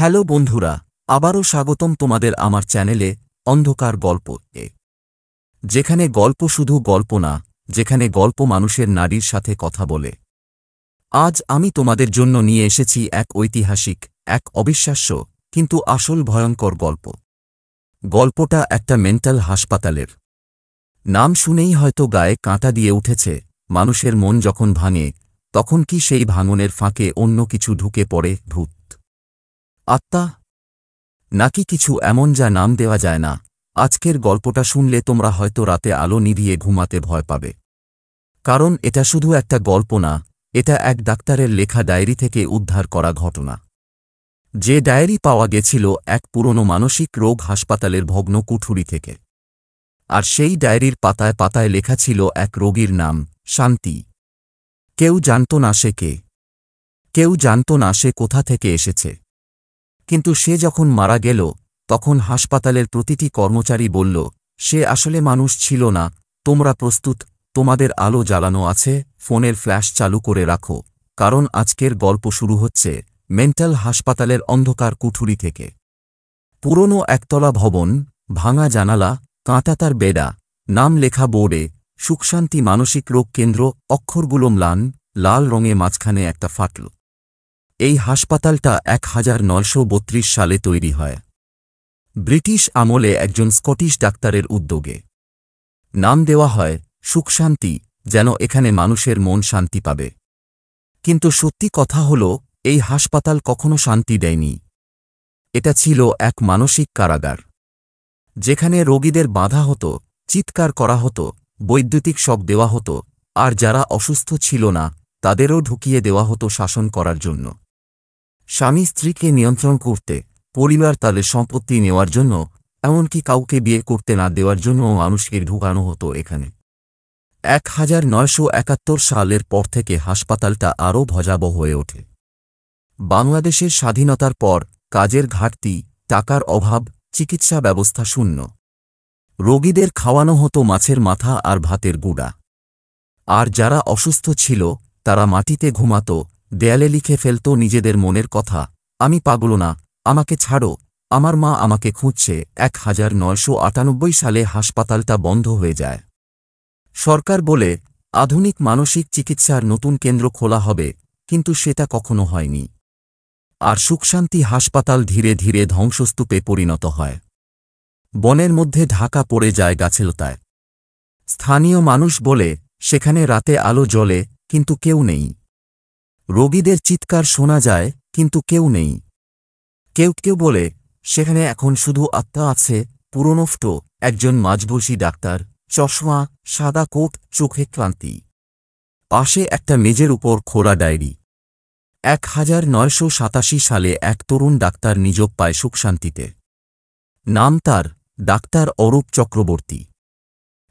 Hello বন্ধুরা, আবারও স্বাগতম তোমাদের আমার চ্যানেলে অন্ধকার গল্প এ, যেখানে গল্প শুধু গল্প না, যেখানে গল্প মানুষের নাড়ির সাথে কথা বলে। আজ আমি তোমাদের জন্য নিয়ে এসেছি এক ঐতিহাসিক, এক অবিশ্বাস্য কিন্তু আসল ভয়ঙ্কর গল্প। গল্পটা একটা মেন্টাল হাসপাতালের। নাম শুনেই হয়তো গায়ে কাঁটা দিয়ে উঠেছে। মানুষের মন যখন ভাঙে, তখন কি সেই ভাঙনের ফাঁকে অন্য কিছু ঢুকে পড়ে? ভূত, আত্মা, নাকি কিছু এমন যা নাম দেওয়া যায় না? আজকের গল্পটা শুনলে তোমরা হয়তো রাতে আলো নিভিয়ে ঘুমাতে ভয় পাবে। কারণ এটা শুধু একটা গল্প না, এটা এক ডাক্তারের লেখা ডায়েরি থেকে উদ্ধার করা ঘটনা। যে ডায়েরি পাওয়া গেছিল এক পুরনো মানসিক রোগ হাসপাতালের ভগ্ন কুঠুরি থেকে। আর সেই ডায়েরির পাতায় পাতায় লেখা ছিল এক রোগীর নাম, শান্তি। কেউ জানত না সে কে, কেউ জানত না সে কোথা থেকে এসেছে। কিন্তু সে যখন মারা গেল, তখন হাসপাতালের প্রতিটি কর্মচারী বলল, সে আসলে মানুষ ছিল না। তোমরা প্রস্তুত? তোমাদের আলো জ্বালানো আছে, ফোনের ফ্ল্যাশ চালু করে রাখো, কারণ আজকের গল্প শুরু হচ্ছে মেন্টাল হাসপাতালের অন্ধকার কুঠুরি থেকে। পুরনো একতলা ভবন, ভাঙা জানালা, কাঁটা তার বেড়া, নাম লেখা বোর্ডে সুখশান্তি মানসিক রোগ কেন্দ্র, অক্ষরগুলো ম্লান লাল রঙে, মাঝখানে একটা ফাটল। এই হাসপাতালটা 1932 সালে তৈরি হয়, ব্রিটিশ আমলে একজন স্কটিশ ডাক্তারের উদ্যোগে। নাম দেওয়া হয় সুখশান্তি, যেন এখানে মানুষের মন শান্তি পাবে। কিন্তু সত্যি কথা হল, এই হাসপাতাল কখনো শান্তি দেয়নি। এটা ছিল এক মানসিক কারাগার, যেখানে রোগীদের বাঁধা হতো, চিৎকার করা হতো, বৈদ্যুতিক শক দেওয়া হতো, আর যারা অসুস্থ ছিল না তাদেরও ঢুকিয়ে দেওয়া হতো শাসন করার জন্য। স্বামী স্ত্রীকে নিয়ন্ত্রণ করতে, পরিবার তাদের সম্পত্তি নেওয়ার জন্য, এমনকি কাউকে বিয়ে করতে না দেওয়ার জন্য মানুষকে ঢুকানো হতো এখানে। 1971 সালের পর থেকে হাসপাতালটা আরও ভয়াবহ হয়ে ওঠে। বাংলাদেশের স্বাধীনতার পর কাজের ঘাটতি, টাকার অভাব, চিকিৎসা ব্যবস্থা শূন্য। রোগীদের খাওয়ানো হতো মাছের মাথা আর ভাতের গুঁড়া। আর যারা অসুস্থ ছিল তারা মাটিতে ঘুমাত, দেয়ালে লিখে ফেলত নিজেদের মনের কথা, আমি পাগল না, আমাকে ছাড়ো, আমার মা আমাকে খুঁজছে। 1998 সালে হাসপাতালটা বন্ধ হয়ে যায়। সরকার বলে আধুনিক মানসিক চিকিৎসার নতুন কেন্দ্র খোলা হবে, কিন্তু সেটা কখনো হয়নি। আর সুখশান্তি হাসপাতাল ধীরে ধীরে ধ্বংসস্তূপে পরিণত হয়। বনের মধ্যে ঢাকা পড়ে যায় গাছলতায়। স্থানীয় মানুষ বলে সেখানে রাতে আলো জ্বলে, কিন্তু কেউ নেই। রোগীদের চিৎকার শোনা যায়, কিন্তু কেউ নেই। কেউ কেউ বলে সেখানে এখন শুধু আত্মা আছে। পুরনো ফটো, একজন মাঝবয়সী ডাক্তার, চশমা, সাদা কোট, চোখে ক্লান্তি। পাশে একটা মেজের উপর খোলা ডায়েরি। 1987 সালে এক তরুণ ডাক্তার নিযোগ পায় সুখশান্তিতে। নাম তার ডাক্তার অরূপ চক্রবর্তী।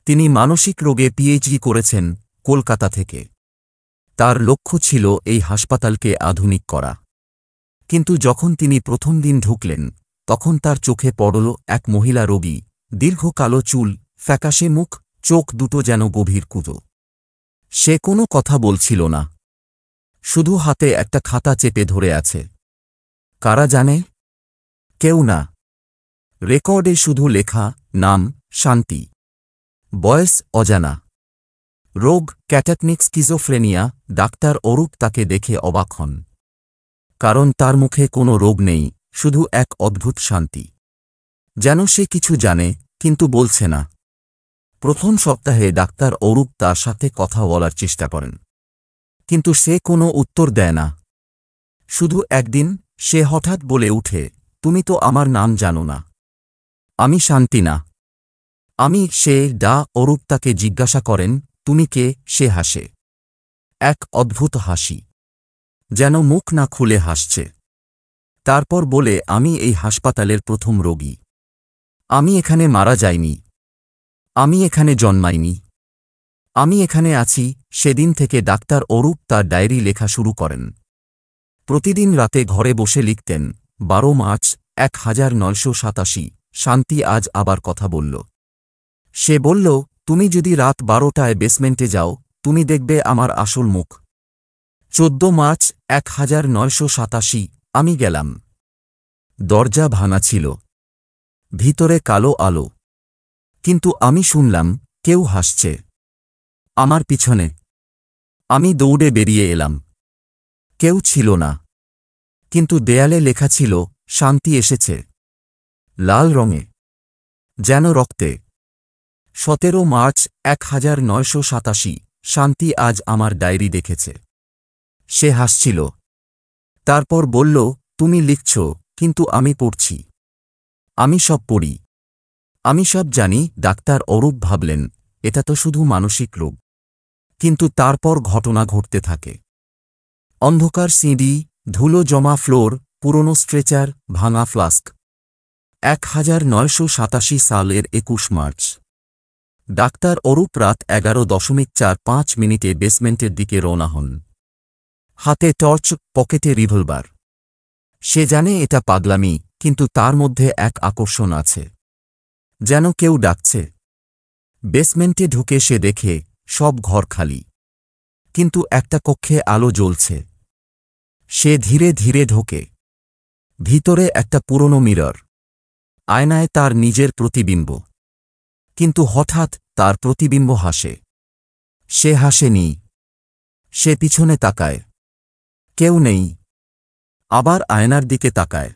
তিনি মানসিক রোগে পিএইচডি করেছেন কলকাতা থেকে। তার লক্ষ্য ছিল এই হাসপাতালকে আধুনিক করা। কিন্তু যখন তিনি প্রথম দিন ঢুকলেন, তখন তার চোখে পড়ল এক মহিলা রোগী, দীর্ঘ কালো চুল, ফ্যাকাশে মুখ, চোখ দুটো যেন গভীর কুঁজো। সে কোনো কথা বলছিল না, শুধু হাতে একটা খাতা চেপে ধরে আছে। কারা জানে? কেউ না। রেকর্ডে শুধু লেখা, নাম শান্তি, বয়স অজানা, রোগ ক্যাটাটনিক স্কিজোফ্রেনিয়া। ডাক্তার অরূপ তাকে দেখে অবাক হন, কারণ তার মুখে কোনো রোগ নেই, শুধু এক অদ্ভুত শান্তি, যেন সে কিছু জানে কিন্তু বলছে না। প্রথম সপ্তাহে ডাক্তার অরূপ তার সাথে কথা বলার চেষ্টা করেন, কিন্তু সে কোনো উত্তর দেয় না। শুধু একদিন সে হঠাৎ বলে উঠে, তুমি তো আমার নাম জানো না। আমি শান্তি না। আমি সে ডা অরূপ তাকে জিজ্ঞাসা করেন, তুমি কে? সে হাসে, এক অদ্ভুত হাসি, যেন মুখ না খুলে হাসছে। তারপর বলে, আমি এই হাসপাতালের প্রথম রোগী। আমি এখানে মারা যাইনি, আমি এখানে জন্মাইনি, আমি এখানে আছি। সেদিন থেকে ডাক্তার অরূপ তার ডায়েরি লেখা শুরু করেন। প্রতিদিন রাতে ঘরে বসে লিখতেন, 12 মার্চ 1987, শান্তি আজ আবার কথা বলল। সে বলল, তুমি যদি রাত 12টায় বেসমেন্টে যাও, তুমি দেখবে আমার আসল মুখ। 14 মার্চ 1987, আমি গেলাম। দরজা ভাঙা ছিল, ভিতরে কালো আলো। কিন্তু আমি শুনলাম কেউ হাসছে আমার পিছনে। আমি দৌড়ে বেরিয়ে এলাম। কেউ ছিল না, কিন্তু দেয়ালে লেখা ছিল, শান্তি এসেছে, লাল রঙে, যেন রক্তে। 17 মার্চ 1987। শান্তি আজ আমার ডায়েরি দেখেছে। সে হাসছিল। তারপর বলল, তুমি লিখছ, কিন্তু আমি পড়ছি। আমি সব পড়ি। আমি সব জানি। ডাক্তার অরূপ ভাবলেন, এটা তো শুধু মানসিক রোগ। কিন্তু তারপর ঘটনা ঘটতে থাকে। অন্ধকার সিঁড়ি, ধুলো জমা ফ্লোর, পুরনো স্ট্রেচার, ভাঙা ফ্লাস্ক। 1987 সালের 21 মার্চ। ডাক্তার অরূপ রাত 11:45 বেসমেন্টের দিকে রওনা হন। হাতে টর্চ, পকেটে রিভলভার। সে জানে এটা পাগলামি, কিন্তু তার মধ্যে এক আকর্ষণ আছে। যেন কেউ ডাকছে। বেসমেন্টে ঢুকে সে দেখে সব ঘর খালি, কিন্তু একটা কক্ষে আলো জ্বলছে। সে ধীরে ধীরে ঢোকে। ভিতরে একটা পুরনো মিরর। আয়নায় তার নিজের প্রতিবিম্ব। কিন্তু হঠাৎ তার প্রতিবিম্ব হাসে। সে হাসেনি। সে পিছনে তাকায়। কেউ নেই। আবার আয়নার দিকে তাকায়।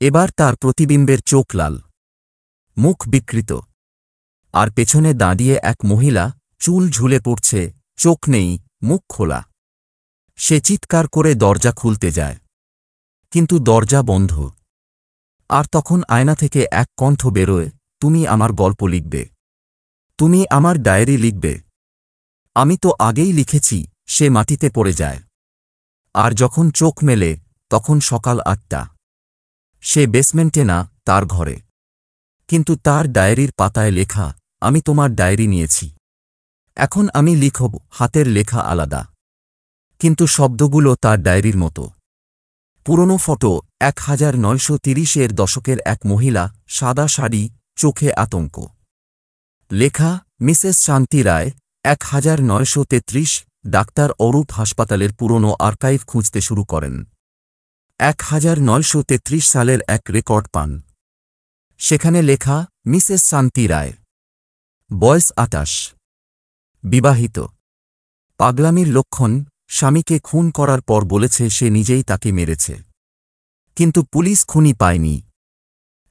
এবার তার প্রতিবিম্বের চোখ লাল, মুখ বিকৃত। আর পেছনে দাঁড়িয়ে এক মহিলা, চুল ঝুলে পড়ছে, চোখ নেই, মুখ খোলা। সে চিৎকার করে দরজা খুলতে যায়, কিন্তু দরজা বন্ধ। আর তখন আয়না থেকে এক কণ্ঠ বেরোয়, তুমি আমার গল্প লিখবে। তুমি আমার ডায়েরি লিখবে। আমি তো আগেই লিখেছি। সে মাটিতে পড়ে যায়। আর যখন চোখ মেলে, তখন সকাল 8টা। সে বেসমেন্টে না, তার ঘরে। কিন্তু তার ডায়েরির পাতায় লেখা, আমি তোমার ডায়েরি নিয়েছি। এখন আমি লিখব। হাতের লেখা আলাদা, কিন্তু শব্দগুলো তার ডায়েরির মতো। পুরনো ফটো, 1930-এর দশকের এক মহিলা, সাদা শাড়ি, চোখে আতঙ্ক। লেখা, মিসেস শান্তি রায়, 1933। ডাক্তার অরূপ হাসপাতালের পুরনো আর্কাইভ খুঁজতে শুরু করেন। 1933 সালের এক রেকর্ড পান। সেখানে লেখা, মিসেস শান্তি রায়, বয়স 28, বিবাহিত। পাগলামির লক্ষণ, স্বামীকে খুন করার পর বলেছে সে নিজেই তাকে মেরেছে। কিন্তু পুলিশ খুনি পায়নি।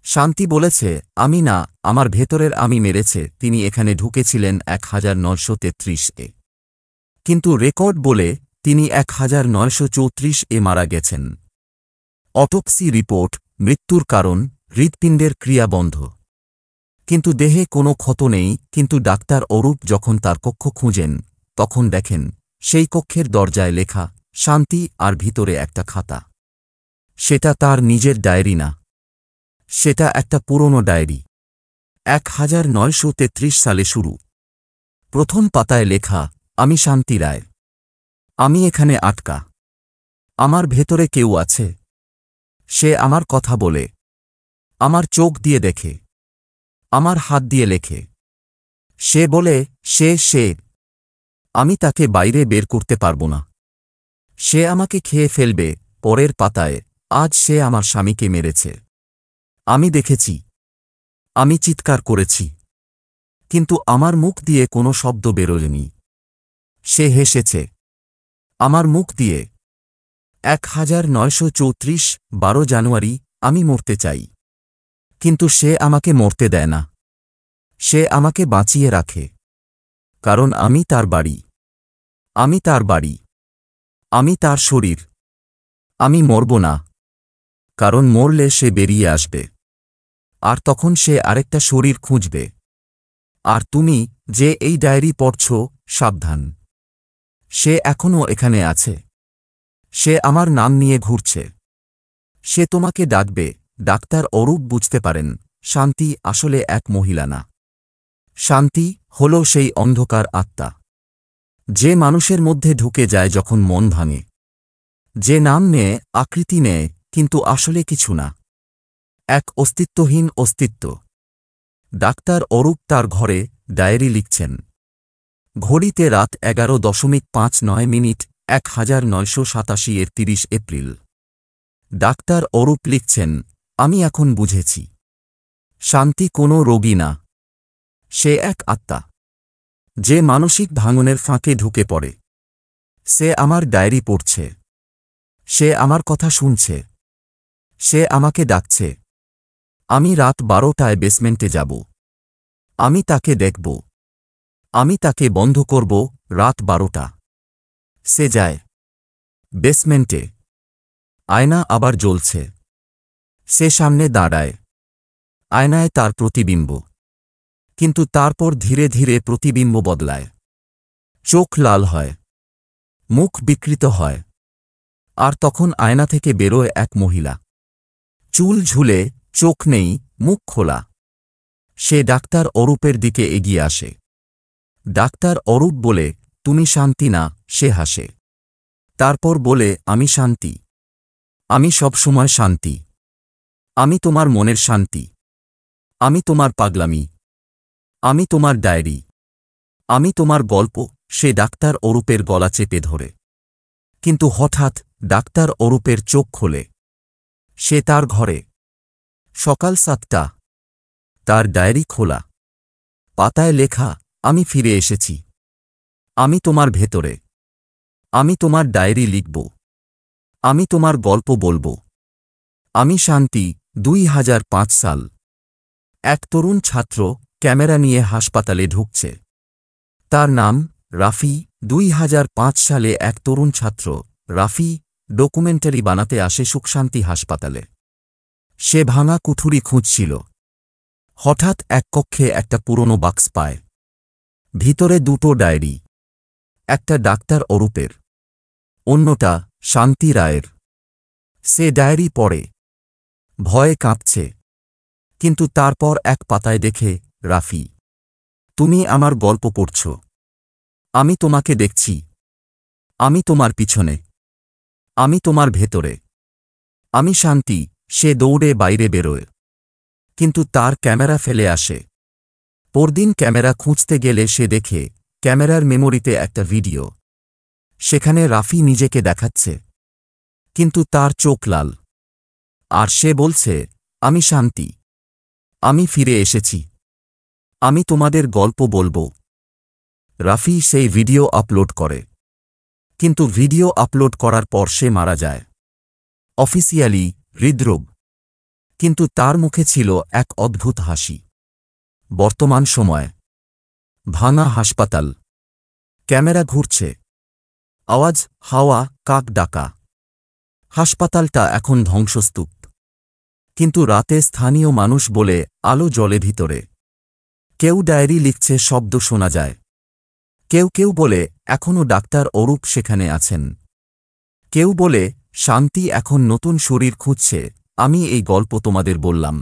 শান্তি বলেছে, আমি না, আমার ভেতরের আমি মেরেছে। তিনি এখানে ঢুকেছিলেন 1933-এ। কিন্তু রেকর্ড বলে তিনি 1934-এ মারা গেছেন। অটোপসি রিপোর্ট, মৃত্যুর কারণ, হৃৎপিণ্ডের ক্রিয়া বন্ধ। কিন্তু দেহে কোনো ক্ষত নেই। কিন্তু ডাক্তার অরূপ যখন তার কক্ষ খুঁজেন, তখন দেখেন সেই কক্ষের দরজায় লেখা, শান্তি, আর ভিতরে একটা খাতা। সেটা তার নিজের ডায়েরি না। সেটা একটা পুরনো ডায়েরি। 1933 সালে শুরু। প্রথম পাতায় লেখা, আমি শান্তি রায়। আমি এখানে আটকা। আমার ভেতরে কেউ আছে। সে আমার কথা বলে, আমার চোখ দিয়ে দেখে, আমার হাত দিয়ে লেখে। সে বলে, সে আমি তাকে বাইরে বের করতে পারব না। সে আমাকে খেয়ে ফেলবে। পরের পাতায়, আজ সে আমার স্বামীকে মেরেছে। আমি দেখেছি। আমি চিৎকার করেছি। কিন্তু আমার মুখ দিয়ে কোনো শব্দ বেরোয়নি। সে হেসেছে আমার মুখ দিয়ে। 1934, 12 জানুয়ারি। আমি মরতে চাই, কিন্তু সে আমাকে মরতে দেয় না। সে আমাকে বাঁচিয়ে রাখে। কারণ আমি তার বাড়ি। আমি তার বাড়ি। আমি তার শরীর। আমি মরব না, কারণ মরলে সে বেরিয়ে আসবে। আর তখন সে আরেকটা শরীর খুঁজবে। আর তুমি যে এই ডায়েরি পড়ছ, সাবধান। সে এখনও এখানে আছে। সে আমার নাম নিয়ে ঘুরছে। সে তোমাকে ডাকবে। ডাক্তার অরূপ বুঝতে পারেন, শান্তি আসলে এক মহিলা না। শান্তি হল সেই অন্ধকার আত্মা, যে মানুষের মধ্যে ঢুকে যায় যখন মন ভাঙে। যে নাম নেয়, আকৃতি নেয়, কিন্তু আসলে কিছু না। এক অস্তিত্বহীন অস্তিত্ব। ডাক্তার অরূপ তার ঘরে ডায়েরি লিখছেন। ঘড়িতে রাত 11:59, 1987-এর 30 এপ্রিল। ডাক্তার অরূপ লিখছেন, আমি এখন বুঝেছি শান্তি কোনো রোগী না, সে এক আত্মা যে মানসিক ভাঙনের ফাঁকে ঢুকে পড়ে। সে আমার ডায়েরি পড়ছে, সে আমার কথা শুনছে, সে আমাকে ডাকছে। আমি রাত 12টায় বেসমেন্টে যাব, আমি তাকে দেখব, আমি তাকে বন্ধ করব। রাত 12টা সে যায় বেসমেন্টে। আয়না আবার জ্বলছে, সে সামনে দাঁড়ায়, আয়নায় তার প্রতিবিম্ব। কিন্তু তারপর ধীরে ধীরে প্রতিবিম্ব বদলায়, চোখ লাল হয়, মুখ বিকৃত হয়। আর তখন আয়না থেকে বেরোয় এক মহিলা, চুল ঝুলে, চোখ নেই, মুখ খোলা। সে ডাক্তার অরূপের দিকে এগিয়ে আসে। ডাক্তার অরূপ বলে, তুমি শান্তি না? সে হাসে। তারপর বলে, আমি শান্তি, আমি সবসময় শান্তি। আমি তোমার মনের শান্তি, আমি তোমার পাগলামি, আমি তোমার ডায়েরি, আমি তোমার গল্প। সে ডাক্তার অরূপের গলা চেপে ধরে। কিন্তু হঠাৎ ডাক্তার অরূপের চোখ খোলে। সে তার ঘরে, সকাল 7টা, তার ডায়েরি খোলা, পাতায় লেখা, আমি ফিরে এসেছি, আমি তোমার ভেতরে, আমি তোমার ডায়েরি লিখব, আমি তোমার গল্প বলবো। আমি শান্তি। 2005 সাল। এক তরুণ ছাত্র ক্যামেরা নিয়ে হাসপাতালে ঢুকছে। তার নাম রাফি। 2005 সালে এক তরুণ ছাত্র রাফি ডকুমেন্টারি বানাতে আসে সুখশান্তি হাসপাতালে। সে ভাঙা কুঠুরি খুঁজছিল। হঠাৎ এক কক্ষে একটা পুরনো বাক্স পায়, ভিতরে 2টো ডায়েরি, একটা ডাক্তার অরূপের, অন্যটা শান্তি রায়ের। সে ডায়েরি পড়ে, ভয়ে কাঁপছে। কিন্তু তারপর এক পাতায় দেখে, রাফি, তুমি আমার গল্প পড়ছ, আমি তোমাকে দেখছি, আমি তোমার পিছনে, আমি তোমার ভেতরে, আমি শান্তি। সে দৌড়ে বাইরে বেরোয়, কিন্তু তার ক্যামেরা ফেলে আসে। পরদিন ক্যামেরা খুঁজতে গেলে সে দেখে ক্যামেরার মেমোরিতে একটা ভিডিও। সেখানে রাফি নিজেকে দেখাচ্ছে, কিন্তু তার চোখ লাল। আর সে বলছে, আমি শান্তি, আমি ফিরে এসেছি, আমি তোমাদের গল্প বলবো। রাফি সেই ভিডিও আপলোড করে, কিন্তু ভিডিও আপলোড করার পর সে মারা যায়, অফিসিয়ালি হৃদরোগ। কিন্তু তার মুখে ছিল এক অদ্ভুত হাসি। বর্তমান সময়, ভাঙা হাসপাতাল, ক্যামেরা ঘুরছে, আওয়াজ, হাওয়া, কাক ডাকা। হাসপাতালটা এখন ধ্বংসস্তূপ। কিন্তু রাতে স্থানীয় মানুষ বলে, আলো জ্বলে ভিতরে। কেউ ডায়েরি লিখছে, শব্দ শোনা যায়। কেউ কেউ বলে, এখনও ডাক্তার অরূপ সেখানে আছেন। কেউ বলে, শান্তি এখন নতুন শরীর খুঁজছে। আমি এই গল্প তোমাদের বললাম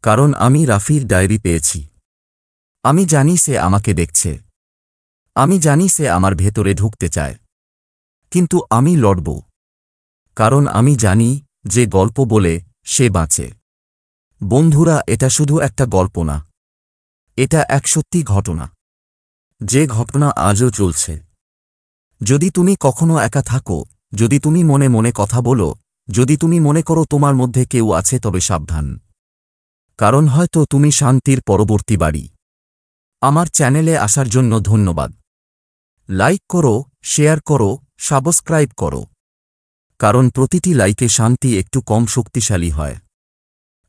কারণ আমি রাফির ডায়েরি পেয়েছি। আমি জানি সে আমাকে দেখছে, আমি জানি সে আমার ভেতরে ঢুকতে চায়। কিন্তু আমি লড়ব, কারণ আমি জানি যে গল্প বলে সে বাঁচে। বন্ধুরা, এটা শুধু একটা গল্প না, এটা এক সত্যি ঘটনা, যে ঘটনা আজও চলছে। যদি তুমি কখনো একা থাকো, যদি তুমি মনে মনে কথা বলো, যদি তুমি মনে করো তোমার মধ্যে কেউ আছে, তবে সাবধান, কারণ হয়তো তুমি শান্তির পরবর্তী বাড়ি। আমার চ্যানেলে আসার জন্য ধন্যবাদ। লাইক করো, শেয়ার করো, সাবস্ক্রাইব করো, কারণ প্রতিটি লাইকে শান্তি একটু কম শক্তিশালী হয়।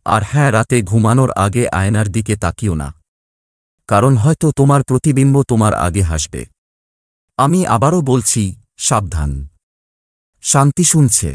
আর হ্যাঁ, রাতে ঘুমানোর আগে আয়নার দিকে তাকিও না, কারণ হয়তো তোমার প্রতিবিম্ব তোমার আগে হাসবে। আমি আবারও বলছি, সাবধান। শান্তি শুনছে।